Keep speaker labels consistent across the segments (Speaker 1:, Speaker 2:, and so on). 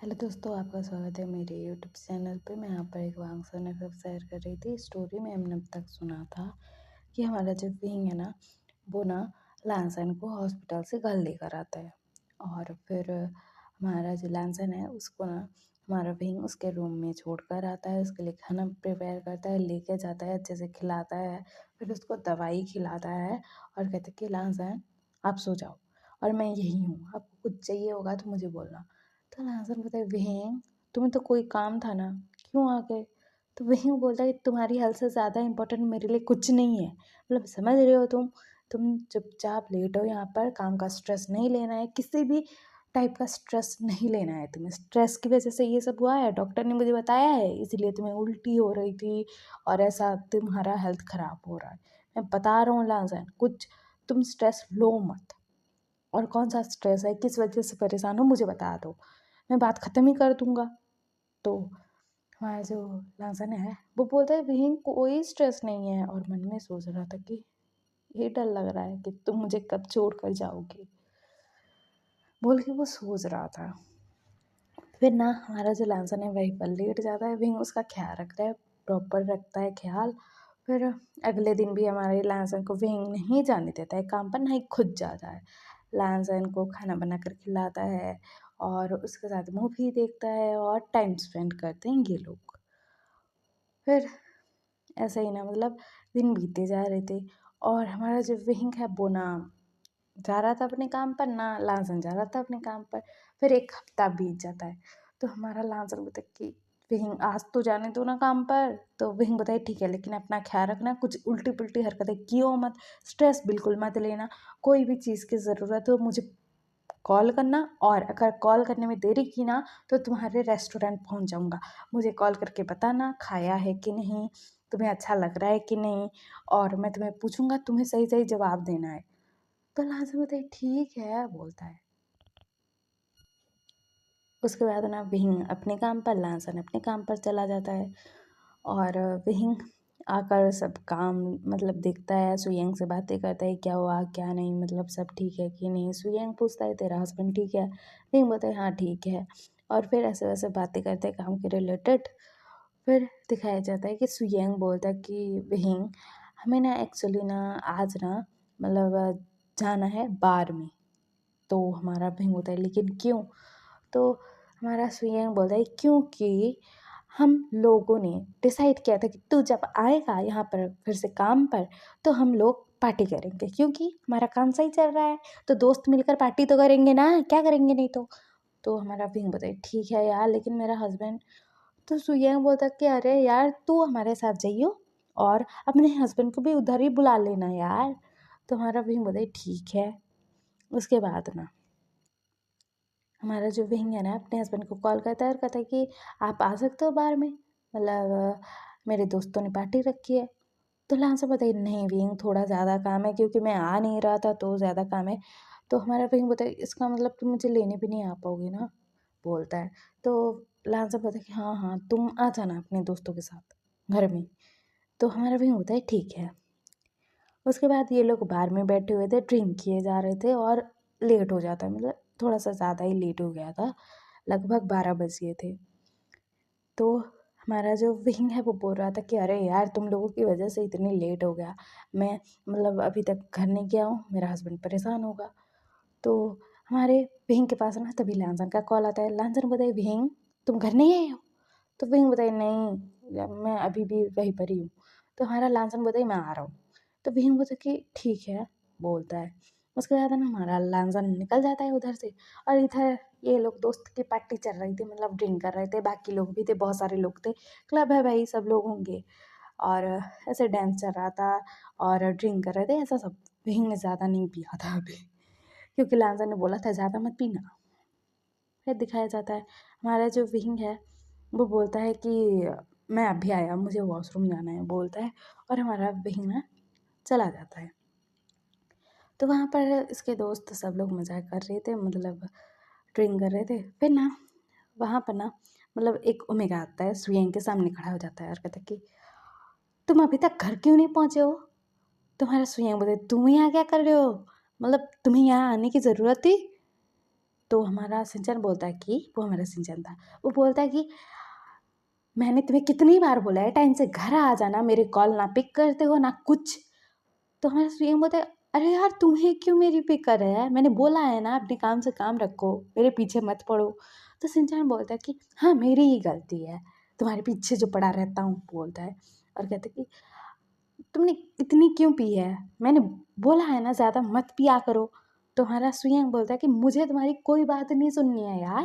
Speaker 1: Hello दोस्तों, आपका स्वागत है मेरे यूट्यूब चैनल पे। मैं यहाँ पर एक वांगसन एफएफ शेयर कर रही थी। स्टोरी में हमने अब तक सुना था कि हमारा जो विंग है ना, वो ना लैंसन को हॉस्पिटल से घर लेकर आता है। और फिर हमारा जो लैंसन है उसको ना हमारा विंग उसके रूम में छोड़ कर आता है, उसके लिए खाना प्रिपेयर करता है, लेके जाता है, अच्छे से खिलाता है, फिर उसको दवाई खिलाता है और कहता है कि लैंसन आप सो जाओ और मैं यही हूँ, आपको कुछ चाहिए होगा तो मुझे बोलना। तो लाजर बोलता है, वहीम तुम्हें तो कोई काम था ना, क्यों आ गए? तो वहीम बोलता है कि तुम्हारी हेल्थ से ज़्यादा इम्पोर्टेंट मेरे लिए कुछ नहीं है। मतलब समझ रहे हो तुम चुपचाप लेटो यहाँ पर, काम का स्ट्रेस नहीं लेना है, किसी भी टाइप का स्ट्रेस नहीं लेना है तुम्हें। स्ट्रेस की वजह से ये सब हुआ है, डॉक्टर ने मुझे बताया है, इसलिए तुम्हें उल्टी हो रही थी और ऐसा तुम्हारा हेल्थ ख़राब हो रहा है। मैं बता रहा हूँ लाजर, कुछ तुम स्ट्रेस लो मत। और कौन सा स्ट्रेस है, किस वजह से परेशान हो, मुझे बता दो, मैं बात ख़त्म ही कर दूँगा। तो हमारा जो लांसन है वो बोलता है, वहीं कोई स्ट्रेस नहीं है। और मन में सोच रहा था कि ये डर लग रहा है कि तुम मुझे कब छोड़ कर जाओगे, बोल के वो सोच रहा था। फिर ना हमारा जो लांसन है वहीं पर लेट जाता है, वहीं उसका ख्याल रखता है, प्रॉपर रखता है ख्याल। फिर अगले दिन भी हमारे लांसन को वहीं नहीं जाने देता है काम पर, ना ही खुद जाता है। लांसन को खाना बनाकर खिलाता है और उसके साथ मूवी देखता है और टाइम स्पेंड करते हैं ये लोग। फिर ऐसे ही ना, मतलब दिन बीते जा रहे थे और हमारा जो विंग है वो ना जा रहा था अपने काम पर, ना लांसन जा रहा था अपने काम पर। फिर एक हफ्ता बीत जाता है तो हमारा लांसन बोलता है कि विंग आज तो जाने दो ना काम पर। तो विंग बताए, ठीक है, लेकिन अपना ख्याल रखना, कुछ उल्टी पुल्टी हरकतें कियो मत, स्ट्रेस बिल्कुल मत लेना, कोई भी चीज़ की ज़रूरत हो मुझे कॉल करना, और अगर कॉल करने में देरी की ना तो तुम्हारे रेस्टोरेंट पहुंच जाऊंगा। मुझे कॉल करके बताना खाया है कि नहीं, तुम्हें अच्छा लग रहा है कि नहीं, और मैं तुम्हें पूछूंगा, तुम्हें सही सही जवाब देना है। तो लाजमी होता है, ठीक है बोलता है। उसके बाद ना विहिंग अपने काम पर, लांसन अपने काम पर चला जाता है। और विहिंग आकर सब काम मतलब देखता है, सुयंग से बातें करता है, क्या हुआ क्या नहीं, मतलब सब ठीक है कि नहीं। सुयंग पूछता है, तेरा हस्बैंड ठीक है? विहिंग बोलता है, हाँ ठीक है। और फिर ऐसे वैसे बातें करते हैं काम के रिलेटेड। फिर दिखाया जाता है कि सुयंग बोलता है कि विहिंग हमें ना एक्चुअली ना आज ना मतलब जाना है बार में। तो हमारा विहिंग होता है, लेकिन क्यों? तो हमारा सुयंग बोलता है, क्योंकि हम लोगों ने डिसाइड किया था कि तू जब आएगा यहाँ पर फिर से काम पर तो हम लोग पार्टी करेंगे, क्योंकि हमारा काम सही चल रहा है, तो दोस्त मिलकर पार्टी तो करेंगे ना, क्या करेंगे नहीं तो। तो हमारा विंग बताए, ठीक है यार, लेकिन मेरा हस्बैंड। तो सुयंग बोलता कि अरे यार, तू हमारे साथ जाइयो और अपने हस्बैंड को भी उधर ही बुला लेना यार। तो हमारा विंग बताए, ठीक है। उसके बाद ना हमारा जो विंग है ना अपने हस्बैंड को कॉल करता है और कहता है कि आप आ सकते हो बार में, मतलब मेरे दोस्तों ने पार्टी रखी है। तो लान से बताइए, नहीं विंग थोड़ा ज़्यादा काम है, क्योंकि मैं आ नहीं रहा था तो ज़्यादा काम है। तो हमारा विंग बताए, इसका मतलब तुम मुझे लेने भी नहीं आ पाओगे ना, बोलता है। तो लान से बताए कि हाँ हाँ, तुम आ जाना अपने दोस्तों के साथ घर में। तो हमारा विंग होता है, ठीक है। उसके बाद ये लोग बार में बैठे हुए थे, ड्रिंक किए जा रहे थे और लेट हो जाता है, मतलब थोड़ा सा ज़्यादा ही लेट हो गया था, लगभग 12 बज गए थे। तो हमारा जो विंग है वो बोल रहा था कि अरे यार, तुम लोगों की वजह से इतनी लेट हो गया, मैं मतलब अभी तक घर नहीं गया हूँ, मेरा हस्बैंड परेशान होगा। तो हमारे विंग के पास ना तभी लांसन का कॉल आता है। लांसन बताए, विंग तुम घर नहीं आए हो? तो विंग बताए, नहीं मैं अभी भी वहीं पर ही हूँ। तो हमारा लांसन बताए, मैं आ रहा हूँ। तो विंग बोलता कि ठीक है, बोलता है। उसके बाद है ना हमारा लांसन निकल जाता है उधर से। और इधर ये लोग दोस्त की पार्टी चल रही थी, मतलब ड्रिंक कर रहे थे, बाकी लोग भी थे, बहुत सारे लोग थे, क्लब है भाई, सब लोग होंगे। और ऐसे डांस चल रहा था और ड्रिंक कर रहे थे, ऐसा सब। विंग ने ज़्यादा नहीं पिया था अभी, क्योंकि लांसन ने बोला था ज़्यादा मत पीना। फिर दिखाया जाता है हमारा जो विंग है वो बोलता है कि मैं अभी आया, मुझे वॉशरूम जाना है, बोलता है। और हमारा विंग ना चला जाता है। तो वहाँ पर इसके दोस्त सब लोग मजाक कर रहे थे, मतलब ड्रिंक कर रहे थे। फिर ना वहाँ पर ना मतलब एक ओमेगा आता है, सुयंग के सामने खड़ा हो जाता है और कहता है कि तुम अभी तक घर क्यों नहीं पहुँचे हो? तुम्हारा सुयंग बोलते, तुम यहाँ क्या कर रहे हो? मतलब तुम्हें यहाँ आने की ज़रूरत थी? तो हमारा सिंचन बोलता है कि वो हमारा सिंचन था, वो बोलता है कि मैंने तुम्हें कितनी बार बोला है टाइम से घर आ जाना, मेरे कॉल ना पिक करते हो ना कुछ। तो हमारा सीएम बोलता है, अरे यार तुम्हें क्यों मेरी फिक्र है, मैंने बोला है ना अपने काम से काम रखो, मेरे पीछे मत पड़ो। तो सिंचन बोलता है कि हाँ मेरी ही गलती है, तुम्हारे पीछे जो पड़ा रहता हूँ, बोलता है। और कहते कि तुमने इतनी क्यों पी है, मैंने बोला है ना ज़्यादा मत पिया करो। तो हमारा स्वयं बोलता है कि मुझे तुम्हारी कोई बात नहीं सुननी है यार,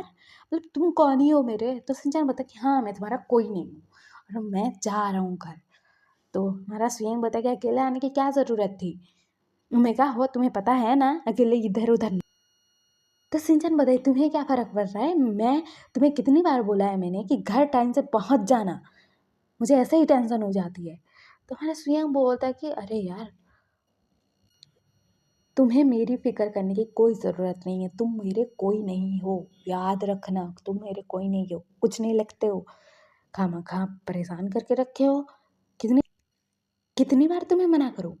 Speaker 1: मतलब तुम कौन ही हो मेरे। तो सिंचन बोलता है कि हाँ मैं तुम्हारा कोई नहीं हूँ और मैं जा रहा हूँ घर। तो हमारा स्वयं बोलता है कि अकेले आने की क्या ज़रूरत थी, मैं कहा हो तुम्हें पता है ना अकेले इधर उधर नहीं। तो सिंचन बताइए तुम्हें क्या फ़र्क पड़ रहा है, मैं तुम्हें कितनी बार बोला है मैंने कि घर टाइम से पहुँच जाना, मुझे ऐसे ही टेंशन हो जाती है। तो हमारा स्वयं बोलता है कि अरे यार तुम्हें मेरी फ़िक्र करने की कोई ज़रूरत नहीं है, तुम मेरे कोई नहीं हो, याद रखना तुम मेरे कोई नहीं हो, कुछ नहीं लगते हो, खामखा परेशान करके रखे हो। कितनी कितनी बार तुम्हें मना करूँ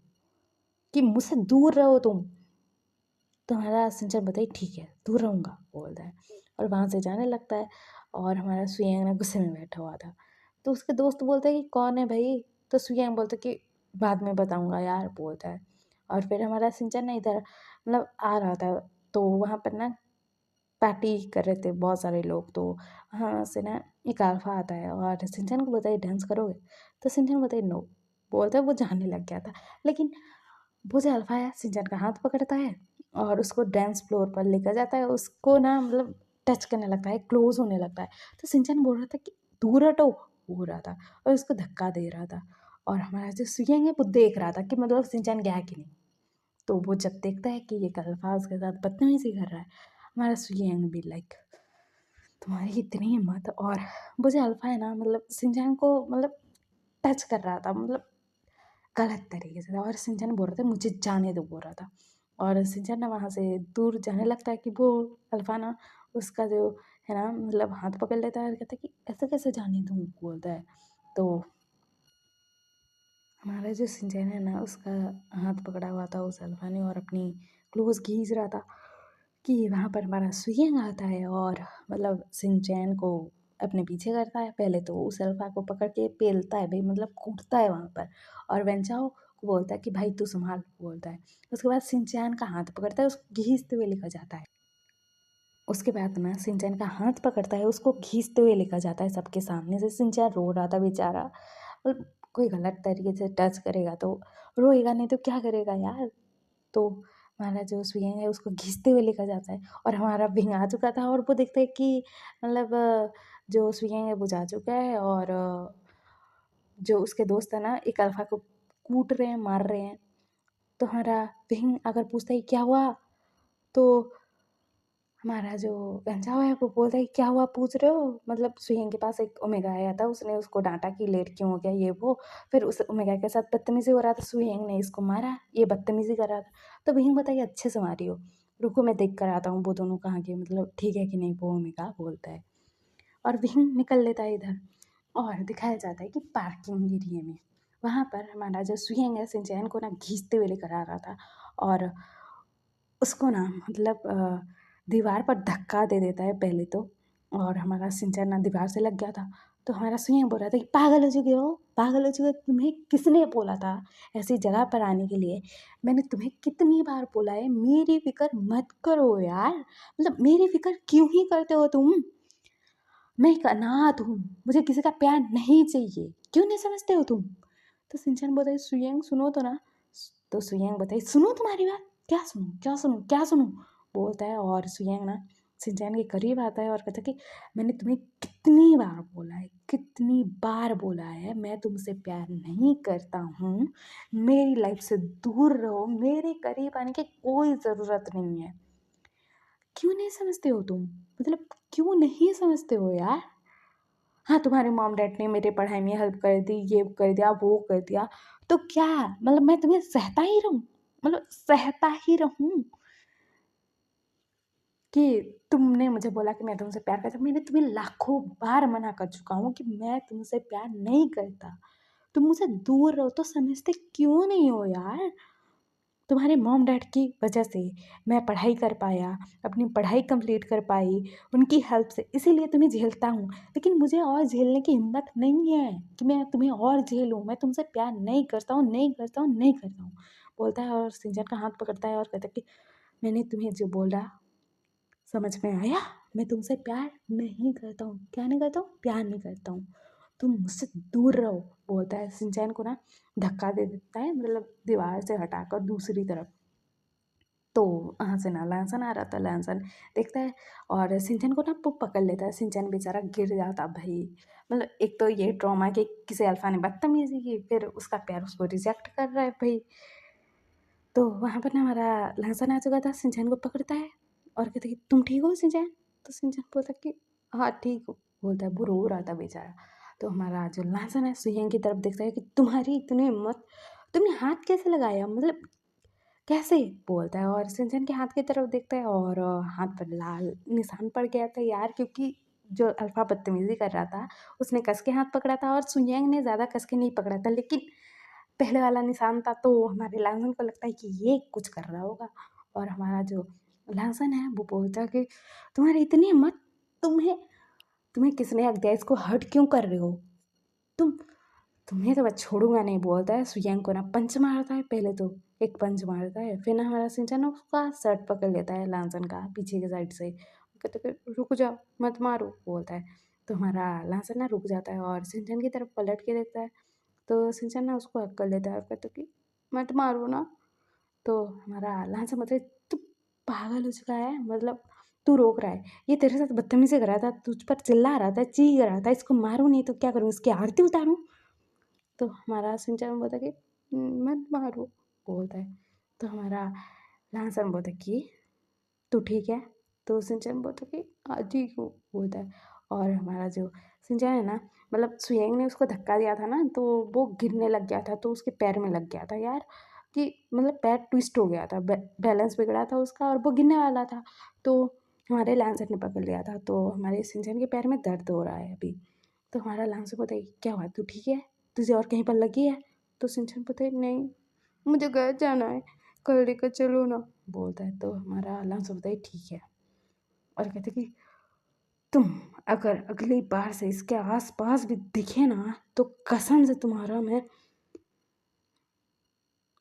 Speaker 1: कि मुझसे दूर रहो तुम। तो हमारा सिंचन बताइए ठीक है दूर रहूँगा, बोलता है और वहाँ से जाने लगता है। और हमारा सुयंग ना गुस्से में बैठा हुआ था। तो उसके दोस्त बोलते हैं कि कौन है भाई। तो सुयंग बोलता है कि बाद में बताऊँगा यार, बोलता है। और फिर हमारा सिंचन ना इधर मतलब आ रहा था, तो वहाँ पर ना पार्टी कर रहे थे बहुत सारे लोग। तो वहाँ से ना एक अल्फा आता है और सिंचन को बताइए डांस करोगे। तो सिंचन बताइए नो, बोलता है। वो जाने लग गया था, लेकिन वो जो अल्फा है सिंचन का हाथ पकड़ता है और उसको डांस फ्लोर पर लेकर जाता है, उसको ना मतलब टच करने लगता है, क्लोज होने लगता है। तो सिंचन बोल रहा था कि दूर हटो, हो रहा था और उसको धक्का दे रहा था। और हमारा जो सुयंग है वो देख रहा था कि मतलब सिंचन गया कि नहीं। तो वो जब देखता है कि ये अल्फा उसके साथ बदतमीजी कर रहा है, हमारा सुयंग भी लाइक तुम्हारी इतनी हिम्मत। और वो जो अल्फा है ना मतलब सिंचन को मतलब टच कर रहा था, मतलब गलत तरीके से था। और सिंचन बोल रहा था मुझे जाने दो, बोल रहा था। और सिंचन ना वहाँ से दूर जाने लगता है कि वो अल्फा ना उसका जो है ना मतलब हाथ पकड़ लेता है और कहता है कि ऐसे कैसे जाने दूँ, बोलता है। तो हमारा जो सिंचन है ना उसका हाथ पकड़ा हुआ था उस अल्फा ने और अपनी क्लोज खींच रहा था कि वहाँ पर हमारा सुयंग आता है और मतलब सिंचैन को अपने पीछे करता है। पहले तो उस अल्फा को पकड़ के पेलता है भाई, मतलब कूटता है वहाँ पर। और वेंचाओ को बोलता है कि भाई तू संभाल, बोलता है। उसके बाद सिंचैन का हाथ पकड़ता है, उसको घींचते हुए लेकर जाता है। उसके बाद ना सिंचैन का हाथ पकड़ता है, उसको घींचते हुए लेकर जाता है सबके सामने से। सिंचैन रो रहा था बेचारा, और कोई गलत तरीके से टच करेगा तो रोएगा, नहीं तो क्या करेगा यार। तो हमारा जो स्विंग है उसको घिसते हुए लेकर जाता है और हमारा विंग आ चुका था। और वो देखते हैं कि मतलब जो स्विंग है वो जा चुका है और जो उसके दोस्त है ना एक अल्फा को कूट रहे हैं, मार रहे हैं। तो हमारा विंग अगर पूछता है क्या हुआ, तो हमारा जो गंजा है वो बोलता है क्या हुआ पूछ रहे हो, मतलब सुयंग के पास एक ओमेगा आया था, उसने उसको डांटा कि लेट क्यों हो गया ये वो। फिर उस ओमेगा के साथ बदतमीजी हो रहा था, सुयंग ने इसको मारा, ये बदतमीजी कर रहा था। तो विंग बताइए अच्छे से मारी हो, रुको मैं देख कर आता हूँ वो दोनों कहाँ के मतलब ठीक है कि नहीं, वो ओमेगा बोलता है। और विंग निकल लेता है इधर और दिखाया जाता है कि पार्किंग एरिया में वहाँ पर हमारा जो सुयंग है सिंचैन को ना खींचते हुए लेकर आ रहा था और उसको ना मतलब दीवार पर धक्का दे देता है पहले तो। और हमारा सिंचन ना दीवार से लग गया था। तो हमारा स्वयं बोल रहा था कि पागल हो चुके हो, पागल हो चुके हो, तुम्हें किसने बोला था ऐसी जगह पर आने के लिए। मैंने तुम्हें कितनी बार बोला है मेरी फ़िक्र मत करो यार, मतलब मेरी फ़िक्र क्यों ही करते हो तुम। मैं एक अनाथ हूँ, मुझे किसी का प्यार नहीं चाहिए, क्यों नहीं समझते हो तुम। तो सिंचन बोलता है सुयंग सुनो तो ना। तो सुयंग बताइए सुनो तुम्हारी बात, क्या सुनूं क्या सुनूं क्या सुनूं, बोलता है। और सुयंग ना सिंचन के करीब आता है और कहता है कि मैंने तुम्हें कितनी बार बोला है, कितनी बार बोला है मैं तुमसे प्यार नहीं करता हूँ, मेरी लाइफ से दूर रहो, मेरे करीब आने की कोई ज़रूरत नहीं है। क्यों नहीं समझते हो तुम, मतलब क्यों नहीं समझते हो यार। हाँ तुम्हारे मॉम डैड ने मेरे पढ़ाई में हेल्प कर दी, ये कर दिया वो कर दिया, तो क्या मतलब मैं तुम्हें सहता ही रहूं, मतलब सहता ही रहूं कि तुमने मुझे बोला कि मैं तुमसे प्यार करता हूं। मैंने तुम्हें लाखों बार मना कर चुका हूँ कि मैं तुमसे प्यार नहीं करता, तुम मुझसे दूर रहो, तो समझते क्यों नहीं हो यार। तुम्हारे मॉम डैड की वजह से मैं पढ़ाई कर पाया, अपनी पढ़ाई कंप्लीट कर पाई, उनकी हेल्प से, इसीलिए तुम्हें झेलता हूँ। लेकिन मुझे और झेलने की हिम्मत नहीं है कि मैं तुम्हें और झेलूँ। मैं तुमसे प्यार नहीं करता हूँ, नहीं करता हूँ, नहीं करता हूँ, बोलता है। और सिंचन का हाथ पकड़ता है और कहता है कि मैंने तुम्हें जो बोला समझ में आया? मैं तुमसे प्यार नहीं करता हूँ। क्या नहीं करता हूँ? प्यार नहीं करता हूँ। तुम मुझसे दूर रहो, बोलता है। शिनचैन को ना धक्का दे देता है, मतलब दीवार से हटाकर दूसरी तरफ। तो वहाँ से ना लैंसन आ रहा था। लैंसन देखता है और शिनचैन को ना वो पकड़ लेता है। शिनचैन बेचारा गिर जाता भाई। मतलब एक तो ये ट्रॉमा कि किसी अल्फा ने बदतमीजी की, फिर उसका प्यार उसको रिजेक्ट कर रहा है भाई। तो वहाँ पर ना हमारा लहसुन आ चुका था। शिनचैन को पकड़ता है और कहता है कि तुम ठीक हो शिनचैन? तो शिनचैन बोलता है कि हाँ ठीक हूँ, बोलता है। वो रो रहा था बेचारा। तो हमारा जो लहसुन है सुहेंग की तरफ देखता है कि तुम्हारी इतनी हिम्मत, तुमने हाथ कैसे लगाया, मतलब कैसे, बोलता है। और शिनचैन के हाथ की तरफ देखता है और हाथ पर लाल निशान पड़ गया था यार, क्योंकि जो अल्फा बदतमीजी कर रहा था उसने कस के हाथ पकड़ा था और सुयंग ने ज़्यादा कस के नहीं पकड़ा था। लेकिन पहले वाला निशान था तो हमारे लहसुन को लगता है कि ये कुछ कर रहा होगा। और हमारा जो लहसुन है वो बोलता है कि तुम्हारी इतनी हिम्मत, तुम्हें तुम्हें किसने हक दिया, इसको हर्ट क्यों कर रहे हो तुम, तुम्हें तो मैं छोड़ूंगा नहीं, बोलता है। सुयंग को ना पंच मारता है। पहले तो एक पंच मारता है, फिर ना हमारा सिंचन उसका शर्ट पकड़ लेता है लहसुन का पीछे के साइड से। कहते कि रुक जाओ, मत मारो, बोलता है। तो हमारा लहसुन ना रुक जाता है और सिंचन की तरफ पलट के देखता है। तो सिंचन ना उसको हक कर लेता है और कहता कि मत मारो ना। तो हमारा लहसुन मतलब तू पागल हो चुका है, मतलब तू रोक रहा है, ये तेरे साथ बदतमीजी कर रहा था, तुझ पर चिल्ला रहा था, चीख रहा था, इसको मारूं नहीं तो क्या करूँ, इसकी आरती उतारूं? तो हमारा सिंचन बोलता कि मत मारो, बोलता है। तो हमारा लहसुन बोलता कि तू ठीक है? तो सिंचन बोलता कि हाँ ठीक हूँ, बोलता है। और हमारा जो सिंचन है ना, मतलब सुयंग ने उसको धक्का दिया था ना, तो वो गिरने लग गया था, तो उसके पैर में लग गया था यार, कि मतलब पैर ट्विस्ट हो गया था, बैलेंस बिगड़ा था उसका और वो गिरने वाला था। तो हमारे लहसुन ने पकड़ लिया था। तो हमारे सिंचन के पैर में दर्द हो रहा है अभी। तो हमारा लहसुन बोलता है क्या हुआ, तू ठीक है, तुझे और कहीं पर लगी है? तो सिंचन बोलता है नहीं, मुझे घर जाना है, कल लेकर चलो ना, बोलता है। तो हमारा लहसुन बोलता है ठीक है। और कहते कि तुम अगर अगली बार से इसके आस पास भी दिखे ना तो कसम से तुम्हारा मैं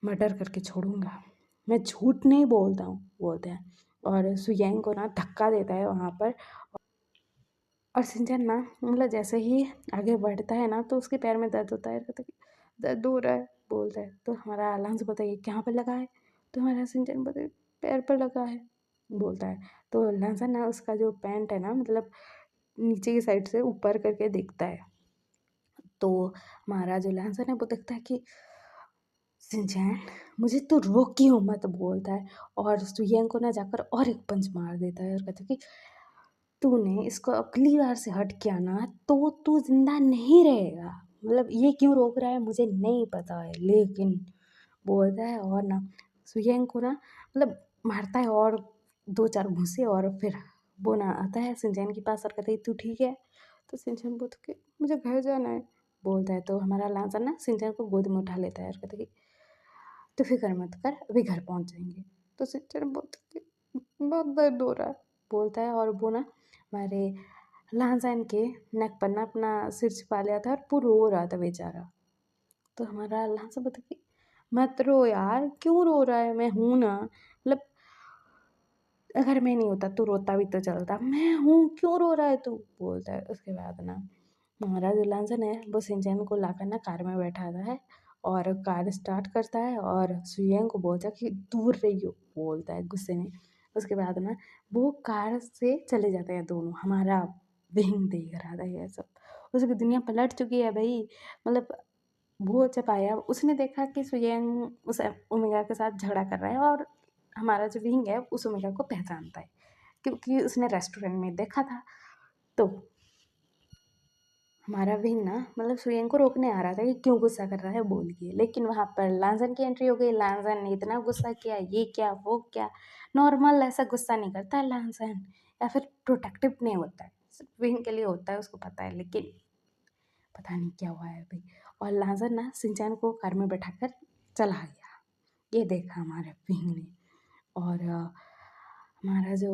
Speaker 1: मर्डर करके छोड़ूंगा, मैं झूठ नहीं बोलता हूँ, बोलते हैं। और सुयंग को ना धक्का देता है वहाँ पर। और सिंचन ना मतलब जैसे ही आगे बढ़ता है ना तो उसके पैर में दर्द होता है, कहता है कि दर्द हो रहा है, बोलता है। तो हमारा लंस बताइए कहाँ पर लगा है? तो हमारा सिंचन बताइए पैर पर लगा है, बोलता है। तो लंसन ना उसका जो पैंट है ना, मतलब नीचे की साइड से ऊपर करके देखता है। तो हमारा जो लंसन है वो देखता है कि सिंचैन मुझे तो रोक क्यों मत, बोलता है। और सुयंग को ना जाकर और एक पंच मार देता है और कहता है कि तूने इसको अगली बार से हट किया ना तो तू जिंदा नहीं रहेगा, मतलब ये क्यों रोक रहा है मुझे नहीं पता है, लेकिन बोलता है। और ना सुयंग को ना मतलब मारता है और दो चार घूंसे, और फिर वो ना आता है सिंचैन के पास और कहता है तू ठीक है? तो सिंचैन बोलता है कि मुझे घर जाना है, बोलता है। तो हमारा लांसर ना सिंचैन को गोद में उठा लेता है और कहता है कि तो फिक्र मत कर, अभी घर पहुंच जाएंगे। तो सिंचन बोलता है कि बहुत दर्द हो रहा है, बोलता है। और वो ना हमारे लहसुन के नेक पर ना अपना सिर छिपा लिया था और वो रो रहा था बेचारा। तो हमारा लहसुन बोलता कि मत रो यार, क्यों रो रहा है, मैं हूं ना, मतलब अगर मैं नहीं होता तो रोता भी तो चलता, मैं हूँ, क्यों रो रहा है तू, बोलता है। उसके बाद ना हमारा जो लहसुन है वो सिंचन को लाकर ना कार में बैठाता है और कार स्टार्ट करता है और सुयंग को बोलता है कि दूर रहियो, बोलता है गुस्से में। उसके बाद ना वो कार से चले जाते हैं दोनों। हमारा विंग देख रहा था ये सब, उसकी दुनिया पलट चुकी है भाई। मतलब वो जब आया उसने देखा कि सुयंग उस ओमेगा के साथ झगड़ा कर रहा है, और हमारा जो विंग है उस ओमेगा को पहचानता है क्योंकि उसने रेस्टोरेंट में देखा था। तो हमारा विंग ना मतलब सुयंग को रोकने आ रहा था कि क्यों गुस्सा कर रहा है बोल के, लेकिन वहाँ पर लांजन की एंट्री हो गई। लांजन ने इतना गुस्सा किया, ये क्या वो क्या, नॉर्मल ऐसा गुस्सा नहीं करता है लांजन, या फिर प्रोटेक्टिव नहीं होता है, सिर्फ विंग के लिए होता है, उसको पता है। लेकिन पता नहीं क्या हुआ है अभी। और लांजन ना सिंचैन को कार में बैठाकर चला गया। ये देखा हमारे विंग ने। और हमारा जो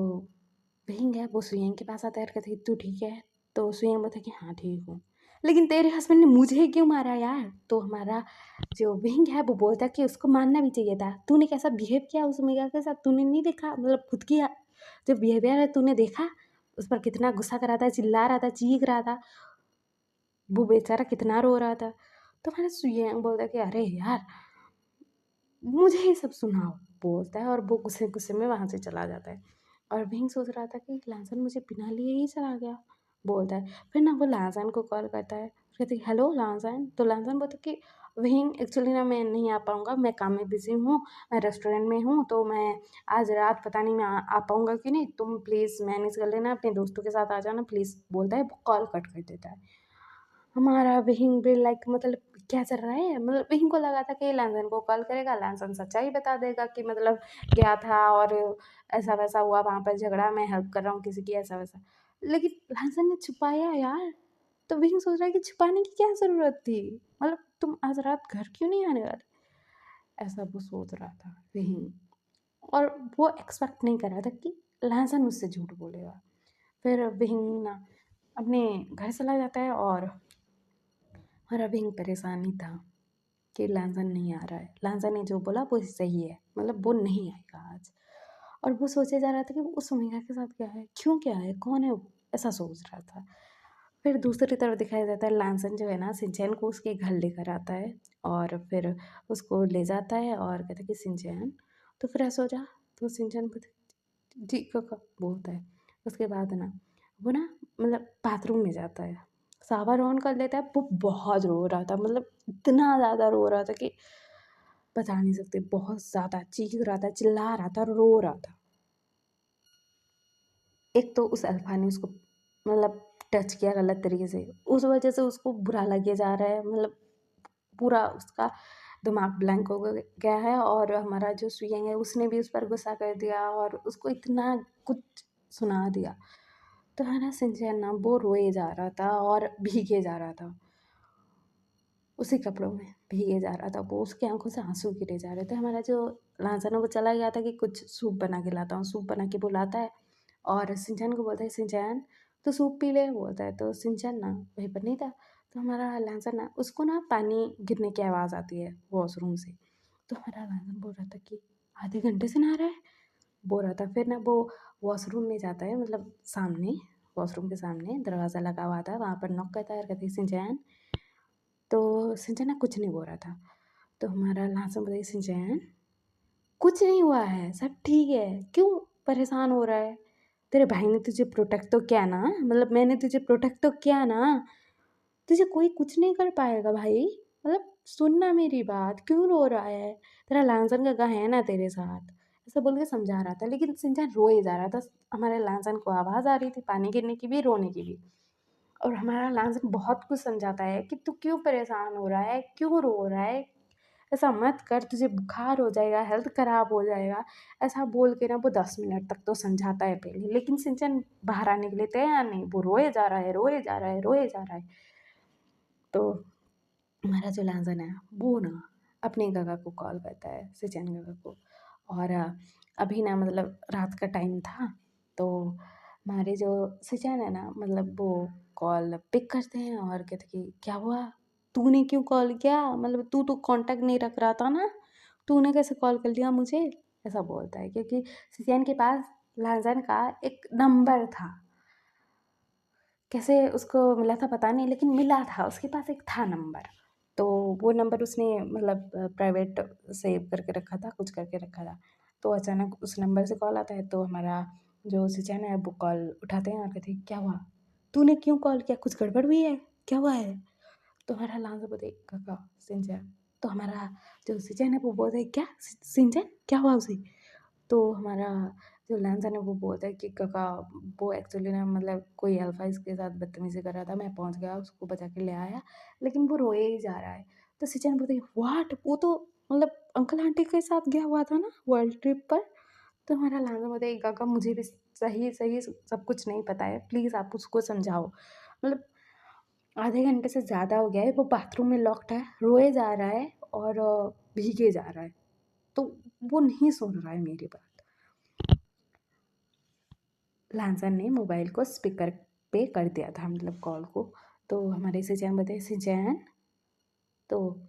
Speaker 1: विंग है वो सुयंग के पास आता है और कहता है तू ठीक है? तो सुयंग बोलता है कि हाँ ठीक हूँ। लेकिन तेरे हस्बैंड ने मुझे क्यों मारा यार? तो हमारा जो विंग है वो बोलता है कि उसको मारना भी चाहिए था। तूने कैसा बिहेव किया उस मेगा के साथ, तूने नहीं देखा? मतलब खुद की जो बिहेवियर है तूने देखा? उस पर कितना गुस्सा कर रहा था, चिल्ला रहा था, चीख रहा था, वो बेचारा कितना रो रहा था। तो हमारा सुयंग बोलता है कि अरे यार मुझे ये सब सुनाओ, बोलता है और वो गुस्से गुस्से में वहाँ से चला जाता है। और विंग सोच रहा था कि लांसन मुझे बिना लिए ही चला गया, बोलता है। फिर ना वो लांसन को कॉल करता है, कहती है हेलो लांसन। तो लांसन बोलता है कि विंग एक्चुअली ना मैं नहीं आ पाऊँगा, मैं काम में बिज़ी हूँ, मैं रेस्टोरेंट में हूँ, तो मैं आज रात पता नहीं मैं आ पाऊँगा कि नहीं, तुम प्लीज़ मैनेज कर लेना, अपने दोस्तों के साथ आ जाना प्लीज़, बोलता है। वो कॉल कट कर देता है। हमारा विहिंग भी लाइक मतलब क्या चल रहा है, मतलब विहिंग को लगा था कि लैंसन को कॉल करेगा, लैंसन सच्चाई बता देगा कि मतलब गया था और ऐसा वैसा हुआ वहाँ पर झगड़ा, मैं हेल्प कर रहा हूँ किसी की, ऐसा वैसा। लेकिन लैंसन ने छुपाया यार। तो विहिंग सोच रहा है कि छुपाने की क्या ज़रूरत थी, मतलब तुम आज रात घर क्यों नहीं आने वाले, ऐसा वो सोच रहा था विहिंग। और वो एक्सपेक्ट नहीं कर रहा था कि लैंसन उससे झूठ बोलेगा। फिर विहिंग ना अपने घर चला जाता है और हमारा विंग परेशान ही था कि लांसन नहीं आ रहा है। लांसन ने जो बोला वो सही है, मतलब वो नहीं आएगा आज। और वो सोचे जा रहा था कि वो उस ओमेगा के साथ क्या है, क्यों क्या है, कौन है वो, ऐसा सोच रहा था। फिर दूसरी तरफ दिखाया जाता है लांसन जो है ना सिंचैन को उसके घर लेकर आता है और फिर उसको ले जाता है और कहता है कि सिंचैन तो फ्रेश हो जा। तो सिंचैन जी काका बोलता है। उसके बाद ना वो ना मतलब बाथरूम में जाता है, शावर ऑन कर लेता है। वो बहुत रो रहा था, मतलब इतना ज़्यादा रो रहा था कि बता नहीं सकते, बहुत ज़्यादा चीख रहा था, चिल्ला रहा था, रो रहा था। एक तो उस अल्फा ने उसको मतलब टच किया गलत तरीके से, उस वजह से उसको बुरा लगे जा रहा है, मतलब पूरा उसका दिमाग ब्लैंक हो गया है। और हमारा जो सुयंग है उसने भी उस पर गुस्सा कर दिया और उसको इतना कुछ सुना दिया। तो हमारा सिंचैन ना वो रोए जा रहा था और भीगे जा रहा था, उसी कपड़ों में भीगे जा रहा था वो, उसकी आंखों से आंसू गिरे जा रहे थे। हमारा जो लांछन है वो चला गया था कि कुछ सूप बना के लाता हूँ, सूप बना के वो लाता है और सिंचैन को बोलता है सिंचैन तो सूप पी ले, बोलता है। तो सिंचैन ना वहीं पर नहीं था। तो हमारा लांछन ना उसको ना पानी गिरने की आवाज़ आती है वॉशरूम से। तो हमारा लांछन बोल रहा था कि आधे घंटे से नहा रहा है, बोल रहा था। फिर ना वो वॉशरूम में जाता है, मतलब सामने वॉशरूम के सामने दरवाज़ा लगा हुआ था, वहाँ पर नॉक करता है और कहती है सिंचैन। तो सिंचैन ना कुछ नहीं बोल रहा था। तो हमारा लास्ट में बताइए सिंचैन कुछ नहीं हुआ है, सब ठीक है, क्यों परेशान हो रहा है? तेरे भाई ने तुझे प्रोटेक्ट तो किया ना, मतलब मैंने तुझे प्रोटेक्ट तो किया ना, तुझे कोई कुछ नहीं कर पाएगा भाई, मतलब सुनना मेरी बात, क्यों रो रहा है? तेरा लांसन काका है ना तेरे साथ, ऐसा बोल के समझा रहा था। लेकिन सिंचैन रोए जा रहा था, हमारे लांसन को आवाज़ आ रही थी पानी गिरने की भी, रोने की भी। और हमारा लांसन बहुत कुछ समझाता है कि तू क्यों परेशान हो रहा है, क्यों रो रहा है, ऐसा मत कर, तुझे बुखार हो जाएगा, हेल्थ ख़राब हो जाएगा। ऐसा बोल के ना वो 10 मिनट तक तो समझाता है पहले, लेकिन सिंचन बाहर आने के लिए तैयार नहीं, वो रोए जा रहा है, रोए जा रहा है, रोए जा रहा है। तो हमारा जो लांसन है वो ना अपने काका को कॉल करता है, सिंचन काका को। और अभी ना मतलब रात का टाइम था, तो हमारे जो सिंचन है ना मतलब वो कॉल पिक करते हैं और कहते कि क्या हुआ, तूने क्यों कॉल किया, मतलब तू तो कांटेक्ट नहीं रख रहा था ना, तूने कैसे कॉल कर लिया मुझे, ऐसा बोलता है। क्योंकि सिंचन के पास लांसन का एक नंबर था, कैसे उसको मिला था पता नहीं, लेकिन मिला था, उसके पास एक था नंबर। तो वो नंबर उसने मतलब प्राइवेट सेव करके रखा था, कुछ करके रखा था। तो अचानक उस नंबर से कॉल आता है, तो हमारा जो सिंचन है वो कॉल उठाते हैं और कहते हैं क्या हुआ, तूने क्यों कॉल किया, कुछ गड़बड़ हुई है, क्या हुआ है? तो हमारा लांसा बोलते काका सिंचन। तो हमारा जो सिंचन है वो बोलता है क्या सिंचन, क्या हुआ उसे? तो हमारा जो लांसन है वो बोलता है कि काका वो एक्चुअली ना मतलब कोई अल्फा इसके साथ बदतमीजी कर रहा था, मैं पहुंच गया उसको बचा के ले आया, लेकिन वो रोए ही जा रहा है। तो सिंचन बोलते व्हाट, वो तो मतलब अंकल आंटी के साथ गया हुआ था ना वर्ल्ड ट्रिप पर। तो हमारा लांसा बोलता है काका मुझे भी सही सही सब कुछ नहीं पता है, प्लीज़ आप उसको समझाओ, मतलब आधे घंटे से ज़्यादा हो गया है, वो बाथरूम में लॉक्ड है, रोए जा रहा है और भीगे जा रहा है। तो वो नहीं सुन रहा है मेरी बात। लांसन ने मोबाइल को स्पीकर पे कर दिया था, मतलब कॉल को। तो हमारे सिंचैन बताए, सिंचैन, तो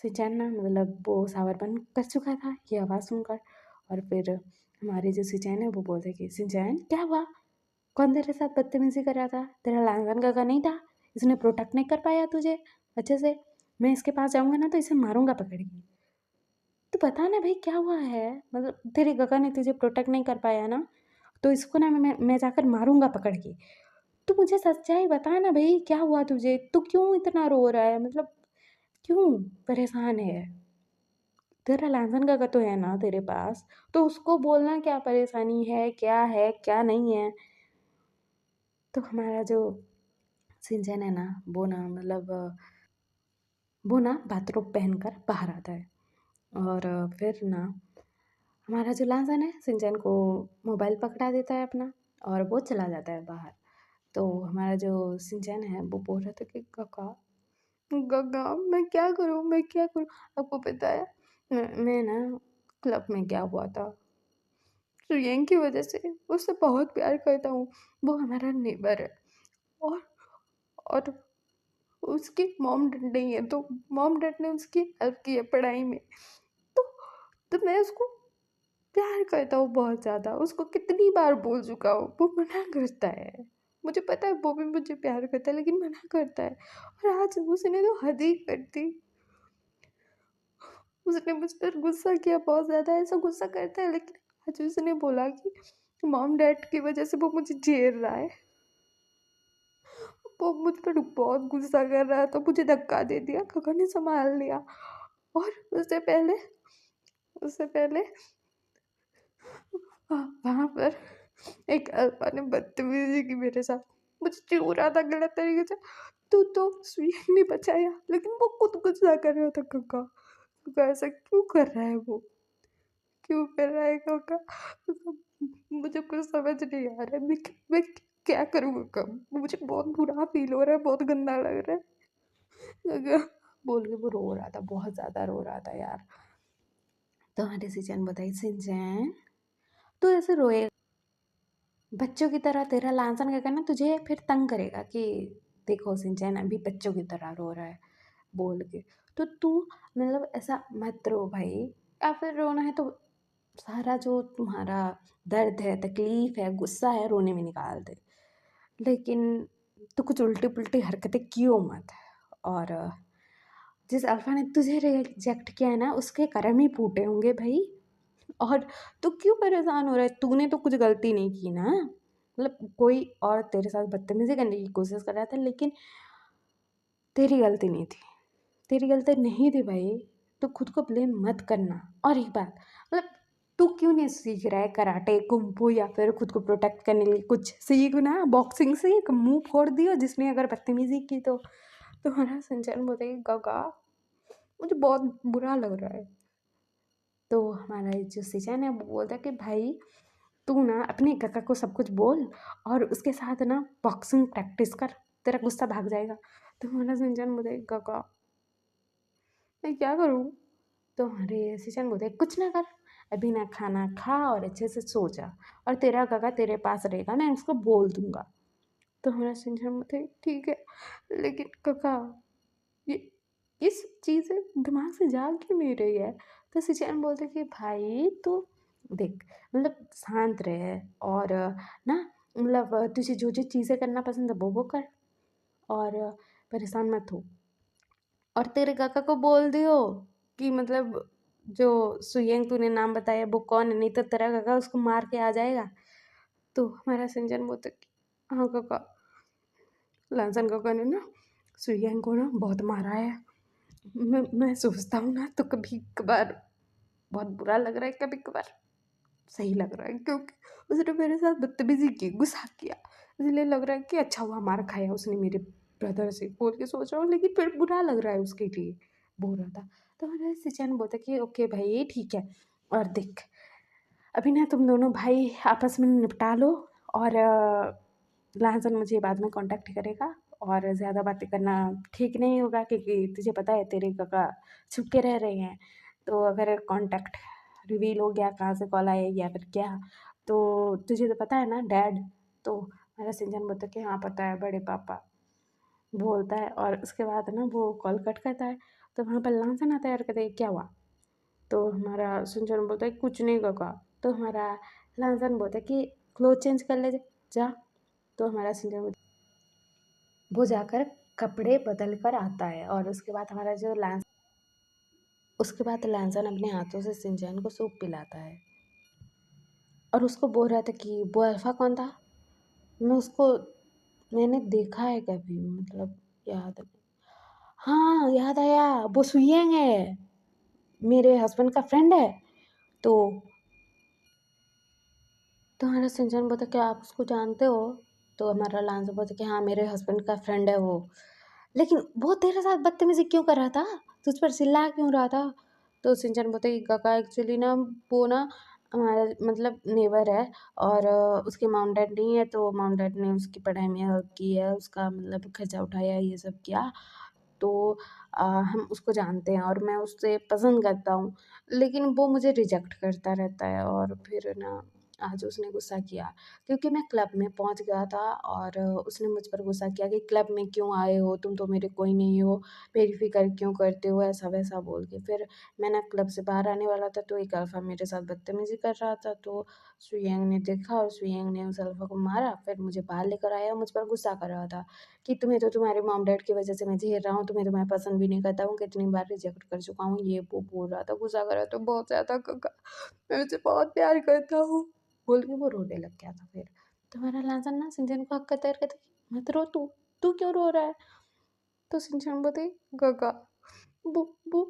Speaker 1: सिंचैन ना मतलब वो शावर बंद कर चुका था ये आवाज़ सुनकर। और फिर हमारे जो सिंचैन है वो बोलते कि सिंचैन क्या हुआ, कौन तेरे साथ बदतमीजी कर रहा था, तेरा लांसन काका नहीं था, इसने प्रोटेक्ट नहीं कर पाया तुझे अच्छे से, मैं इसके पास जाऊंगा ना तो इसे मारूंगा पकड़ के। तो बता ना भाई क्या हुआ है, मतलब तेरे गगा ने तुझे प्रोटेक्ट नहीं कर पाया ना, तो इसको ना मैं जाकर मारूंगा पकड़ के। तो मुझे सच्चाई बता ना भाई क्या हुआ तुझे, तू क्यों इतना रो रहा है, मतलब क्यों परेशान है। तेरा लाइसेंस का तो है ना तेरे पास, तो उसको बोलना क्या परेशानी है क्या नहीं है। तो हमारा जो सिंचन है ना वो ना मतलब वो ना बाथरोब पहनकर बाहर आता है। और फिर ना हमारा जो लांसन है सिंचन को मोबाइल पकड़ा देता है अपना, और वो चला जाता है बाहर। तो हमारा जो सिंचन है वो बोल रहा था कि काका, गगा मैं क्या करूँ। आपको पता है मैं ना क्लब में क्या हुआ था, सुयंग की वजह से उससे बहुत प्यार करता हूँ। वो हमारा नेबर है, और और उसकी मॉम डैड नहीं है, तो मॉम डैड ने उसकी हेल्प की है पढ़ाई में। तो तो मैं उसको प्यार करता हूँ बहुत ज़्यादा, उसको कितनी बार बोल चुका हूँ, वो मना करता है। मुझे पता है वो भी मुझे प्यार करता है लेकिन मना करता है। और आज उसने तो हद ही कर दी, उसने मुझ पर गुस्सा किया बहुत ज़्यादा, ऐसा गुस्सा करता है लेकिन आज उसने बोला कि मॉम डैड की वजह से वो मुझे झेल रहा है। वो मुझ पर बहुत गुस्सा कर रहा है तो मुझे धक्का दे दिया, काका ने संभाल लिया। और उससे पहले वहाँ पर एक अल्पा ने बदतमीजी की मेरे साथ, मुझे चिढ़ रहा था गलत तरीके से। तू तो स्वीट नहीं बचाया, लेकिन वो खुद गुस्सा कर रहा था। काका काका ऐसा क्यों कर रहा है, वो क्यों कर रहा है काका। मुझे कुछ समझ नहीं आ रहा है, मैं क्या करूँ काका, मुझे बहुत बुरा फील हो रहा है, बहुत गंदा लग रहा है काका। बोल के वो रो रहा था, बहुत ज़्यादा रो रहा था यार। तो हमारे सिंचन बताई, सिंचन तू ऐसे रोए बच्चों की तरह, तेरा लांसन का ना तुझे फिर तंग करेगा कि देखो सिंचन अभी बच्चों की तरह रो रहा है बोल के। तो तू मतलब ऐसा मत रो भाई, या फिर रोना है तो सारा जो तुम्हारा दर्द है, तकलीफ है, गुस्सा है, रोने में निकाल दे। लेकिन तू कुछ उल्टी पुल्टी हरकतें क्यों मत। और जिस अल्फा ने तुझे रिजेक्ट किया है ना उसके कर्म ही फूटे होंगे भाई। और तू क्यों परेशान हो रहा है, तूने तो कुछ गलती नहीं की ना, मतलब कोई और तेरे साथ बदतमीजी करने की कोशिश कर रहा था लेकिन तेरी गलती नहीं थी, तेरी गलती नहीं थी भाई। तो खुद को ब्लेम मत करना। और एक बात, मतलब तू क्यों नहीं सीख रहा है कराटे, कुंफू, या फिर खुद को प्रोटेक्ट करने के लिए कुछ सीख ना, बॉक्सिंग सीख, मुंह फोड़ दियो जिसने अगर बदतमीजी की तो। तुम्हारा संचलन बोलेगी गगा, मुझे बहुत बुरा लग रहा है। तो हमारा जो सिचन है वो बोलता है कि भाई तू ना अपने काका को सब कुछ बोल, और उसके साथ ना बॉक्सिंग प्रैक्टिस कर, तेरा गुस्सा भाग जाएगा। तो हमारा सिंचन बोले काका मैं क्या करूँ। तो हमारे सिचन बोलते कुछ ना कर, अभी ना खाना खा और अच्छे से सो जा, और तेरा काका तेरे पास रहेगा, मैं उसको बोल दूंगा। तो हमारा सिंचन बोलते ठीक है, लेकिन काका ये इस चीज़ से दिमाग से जा क्यों नहीं रही है। तो सिचन बोलते कि भाई तू देख, मतलब शांत रहे, और ना मतलब तुझे जो जो चीज़ें करना पसंद है वो कर, और परेशान मत हो। और तेरे काका को बोल दियो कि मतलब जो सुयंग तूने नाम बताया वो कौन है, नहीं तो तेरा काका उसको मार के आ जाएगा। तो हमारा संजन बोलता कि हाँ काका, लांसन काका ने ना सुयंग को ना बहुत मारा है। मैं सोचता हूँ ना तो कभी कभार बहुत बुरा लग रहा है, कभी कभार सही लग रहा है, क्योंकि उसने मेरे साथ बदतमीजी की, गुस्सा किया, इसलिए लग रहा है कि अच्छा हुआ मार खाया उसने मेरे ब्रदर से बोल के सोच रहा हूँ, लेकिन फिर बुरा लग रहा है उसके लिए, बोल रहा था। तो मेरा सिचन बोलता कि ओके भाई ठीक है, और देख अभी ना तुम दोनों भाई आपस में निपटा लो, और लाजन मुझे बाद में कांटेक्ट करेगा, और ज़्यादा बातें करना ठीक नहीं होगा क्योंकि तुझे पता है तेरे काका छुप के रह रहे हैं, तो अगर कांटेक्ट रिवील हो गया कहाँ से कॉल आई या फिर क्या, तो तुझे तो पता है ना डैड। तो मेरा सिंचन बोलता है कि हाँ पता है बड़े पापा, बोलता है। और उसके बाद ना वो कॉल कट करता है, तो वहाँ पर लांसन आता है और कहते हैं क्या हुआ। तो हमारा सिंचन बोलता है कुछ नहीं काका। तो हमारा लांसन बोलता है कि क्लोथ चेंज कर ले जा। तो हमारा सिंचन बोलता है वो जाकर कपड़े बदल कर आता है। और उसके बाद हमारा जो उसके बाद लैंसन अपने हाथों से सिंचैन को सूप पिलाता है और उसको बोल रहा था कि वो अल्फ़ा कौन था। मैंने देखा है कभी, मतलब याद नहीं। हाँ याद आया, वो सुयंग है, मेरे हस्बैंड का फ्रेंड है। तो हमारा सिंचन बोलता क्या आप उसको जानते हो। तो हमारा लांसन बोलता कि हाँ मेरे हस्बैंड का फ्रेंड है वो, लेकिन वो तेरे साथ बदतमीजी क्यों कर रहा था, तुझ पर चिल्ला क्यों रहा था। तो सिंचन बोलते कि काका एक्चुअली ना वो ना हमारा मतलब नेबर है, और उसके मॉम डैड नहीं है, तो मॉम डैड ने उसकी पढ़ाई में हेल्प की है, उसका मतलब खर्चा उठाया, ये सब किया। तो हम उसको जानते हैं और मैं उससे पसंद करता हूँ, लेकिन वो मुझे रिजेक्ट करता रहता है। और फिर ना आज उसने गुस्सा किया क्योंकि मैं क्लब में पहुँच गया था, और उसने मुझ पर गुस्सा किया कि क्लब में क्यों आए हो, तुम तो मेरे कोई नहीं हो, मेरी फ़िक्र क्यों करते हो, ऐसा वैसा बोल के। फिर मैं ना क्लब से बाहर आने वाला था, तो एक अल्फ़ा मेरे साथ बदतमीज़ी कर रहा था, तो सुयंग ने देखा और सुयंग ने उस अल्फ़ा को मारा। फिर मुझे बाहर लेकर आया और मुझ पर गुस्सा कर रहा था कि तुम्हें तो तुम्हारे मॉम डैड की वज़ह से मैं झेल रहा हूँ, तुम्हें तो मैं पसंद भी नहीं करता हूँ, कितनी बार रिजेक्ट कर चुका हूँ, ये वो बोल रहा था, गुस्सा कर रहा था बहुत ज़्यादा। काका मैं उसे बहुत प्यार करता हूँ, बोल के वो रोने लग गया था। फिर तो हमारा लांसन ना सिंचन को हक करता है और कहता है मत रो, तू तू क्यों रो रहा है। तो सिंचन बोलते काका वो वो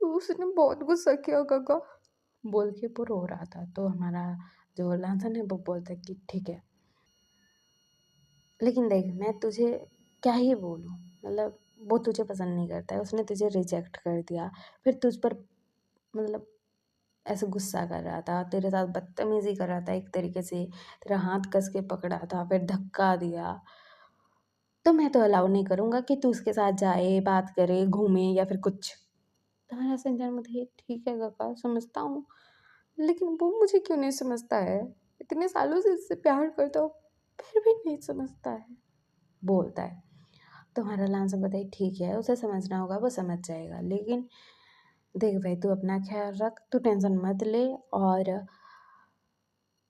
Speaker 1: उसने बहुत गुस्सा किया काका, बोल के वो रो रहा था। तो हमारा जो लांसन है वो बोलता है कि ठीक है, लेकिन देख मैं तुझे क्या ही बोलूँ, मतलब वो तुझे पसंद नहीं करता है, उसने तुझे रिजेक्ट कर दिया, फिर तुझ पर मतलब ऐसे गुस्सा कर रहा था, तेरे साथ बदतमीज़ी कर रहा था, एक तरीके से तेरा हाथ कस के पकड़ा था, फिर धक्का दिया। तो मैं तो अलाउ नहीं करूँगा कि तू उसके साथ जाए, बात करे, घूमे या फिर कुछ। तो मेरा संजय मुझे ठीक है काका समझता हूँ, लेकिन वो मुझे क्यों नहीं समझता है, इतने सालों से इससे प्यार करता हूँ फिर भी नहीं समझता है, बोलता है। तो हमारा लांसा बताइए ठीक है, उसे समझना होगा, वो समझ जाएगा, लेकिन देख भाई तू अपना ख्याल रख, तू टेंशन मत ले, और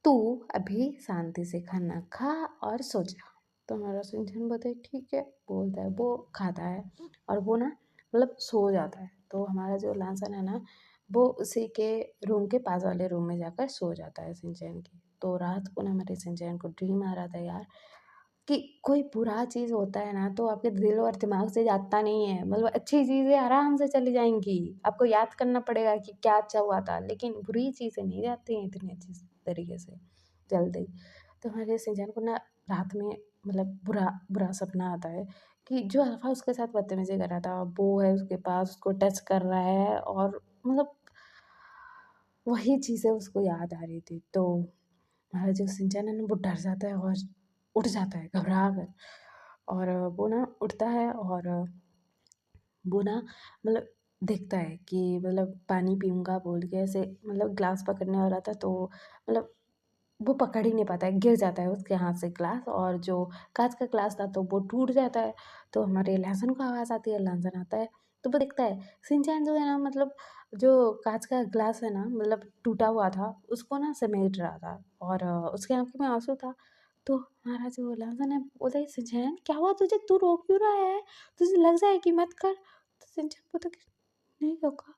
Speaker 1: तू अभी शांति से खाना खा और सो जा। तो हमारा सिंचन बोलता है ठीक है, बोलता है, वो खाता है और वो ना मतलब सो जाता है। तो हमारा जो लांसन है ना वो उसी के रूम के पास वाले रूम में जाकर सो जाता है सिंचन की। तो रात को ना हमारे सिंचन को ड्रीम आ रहा था यार कि कोई बुरा चीज़ होता है ना तो आपके दिल और दिमाग से जाता नहीं है, मतलब अच्छी चीज़ें आराम से चली जाएंगी, आपको याद करना पड़ेगा कि क्या अच्छा हुआ था, लेकिन बुरी चीज़ें नहीं जाती हैं इतनी अच्छी तरीके से जल्दी। तो हमारे सिंचन को ना रात में मतलब बुरा बुरा सपना आता है कि जो अल्फा उसके साथ बदतमीजी कर रहा था वो है उसके पास, उसको टच कर रहा है, और मतलब वही चीज़ें उसको याद आ रही थी। तो हमारा जो सिंचन है ना वो डर जाता है और उठ जाता है घबरा कर, और वो ना उठता है और वो ना मतलब देखता है कि मतलब पानी पीऊँगा बोल के ऐसे मतलब ग्लास पकड़ने वाला था, तो मतलब वो पकड़ ही नहीं पाता है, गिर जाता है उसके हाथ से ग्लास, और जो काँच का ग्लास था तो वो टूट जाता है। तो हमारे लहसुन को आवाज़ आती है, लहसुन आता है, तो वो देखता है शिनचैन जो है ना मतलब जो काँच का ग्लास है ना मतलब टूटा हुआ था, उसको ना समेट रहा था, और उसकी आँखों में आँसू था। तो हमारा जो लहसुन है बोलता है शिनचैन क्या हुआ तुझे, तू रो क्यों रहा है? तुझे लग जाएगी मत कर। तो शिनचैन बोलता है कि नहीं होगा,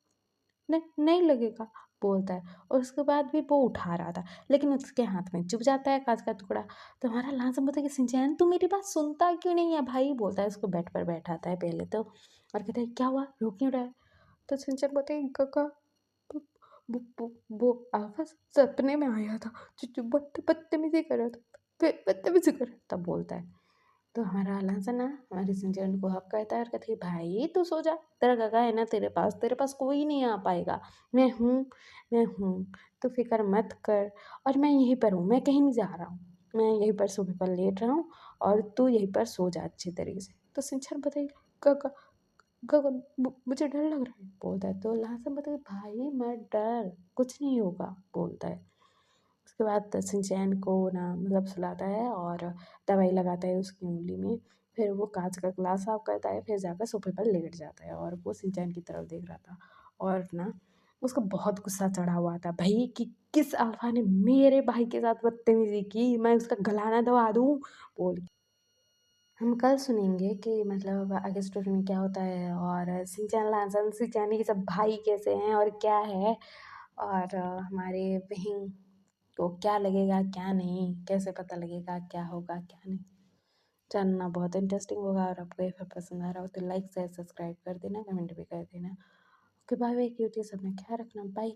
Speaker 1: नहीं नहीं लगेगा, बोलता है, और उसके बाद भी वो उठा रहा था, लेकिन उसके हाथ में चुभ जाता है काँच का टुकड़ा। तो हमारा लांसन बोलता है कि शिनचैन तू मेरी बात सुनता क्यों नहीं है भाई, बोलता है, उसको बेड पर बैठाता है पहले तो, और कहता है क्या हुआ रो क्यों रहा है। तो शिनचैन बोलता है काका वो आवाज़ सपने में आया था, जो बदतमीजी कर रहा था, बदतमीजी कर रहा था, बोलता है। तो हमारा लहसुन ना हमारे सिंचन को हक कहता है और कहती है भाई तू सो जा, तेरा काका है ना तेरे पास कोई नहीं आ पाएगा, मैं हूँ, मैं हूँ, तू फिक्र मत कर, और मैं यहीं पर हूँ, मैं कहीं नहीं जा रहा हूँ, मैं यहीं पर सोफे पर लेट रहा हूँ, और तू यहीं पर सो जा अच्छी तरीके से। तो सिंचन बताइए काका गगन मुझे डर लग रहा है बोलता है। तो लासन बताए भाई मत डर, कुछ नहीं होगा बोलता है। उसके बाद शिनचैन को ना मतलब सुलाता है और दवाई लगाता है उसकी उंगली में। फिर वो कांच का ग्लास साफ करता है, फिर जाकर सोफे पर लेट जाता है और वो शिनचैन की तरफ देख रहा था। और ना उसको बहुत गुस्सा चढ़ा हुआ था भाई कि किस अल्फा ने मेरे भाई के साथ बदतमीजी की, मैं उसका गला ना दबा दूँ बोल के। हम कल सुनेंगे कि मतलब आगे स्टोरी में क्या होता है और शिनचैन, लासन, शिनचैन ये सब भाई कैसे हैं और क्या है, और हमारे बहन को क्या लगेगा क्या नहीं, कैसे पता लगेगा क्या होगा क्या नहीं। जानना बहुत इंटरेस्टिंग होगा। और आपको ये फिर पसंद आ रहा हो तो लाइक शेयर सब्सक्राइब कर देना, कमेंट भी कर देना। ओके बाय बाय क्यूटीज, अपना ख्याल रखना, बाय।